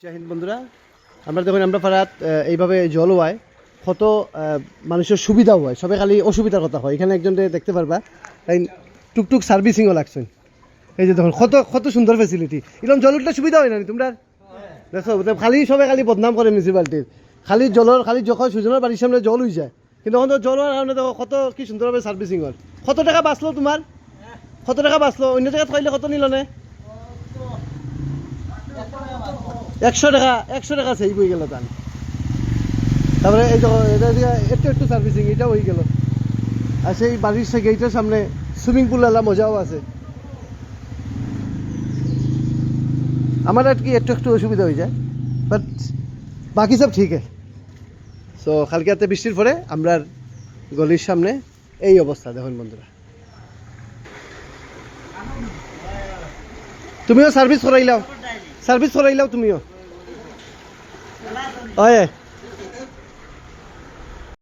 জয় হিন্দ বন্ধুরা, আমরা দেখুন আমরা পাড়াত এইভাবে জল হয়, কত মানুষের সুবিধাও হয়, সবে খালি অসুবিধার কথা হয়। এখানে একজন দেখতে পারবা তাই টুকটুক সার্ভিসিংও লাগছে। এই যে দেখুন কত কত সুন্দর ফেসিলিটি, এরকম জল উঠলে সুবিধা হয় না তোমরা দেখো। খালি সবে খালি বদনাম করে মিউনিসিপ্যালিটির, খালি জলের খালি যখন সুজনের বাড়ির সামনে জল হয়ে যায়, কিন্তু তখন তো জল হওয়ার কারণে দেখো কত কি সুন্দরভাবে সার্ভিসিং হয়। কত টাকা বাঁচলো তোমার, কত টাকা বাঁচলো? অন্য জায়গায় খাইলে কত নিল না? 100 টাকা সেই বই গেল তান। তারপরে এই এটা একটু একটু সার্ভিসিং এটা হয়ে গেল। আর সেই বাড়ির সে গেটের সামনে সুইমিং পুল এলা মজাও আছে। আমার আর কি একটু একটু অসুবিধা হয়ে যায়, বাট বাকি সব ঠিক আছে। সো কালকে রাতে বৃষ্টির পরে আমরা গলির সামনে এই অবস্থা দেখুন বন্ধুরা। তুমিও সার্ভিস করাইলাও তুমিও। হয়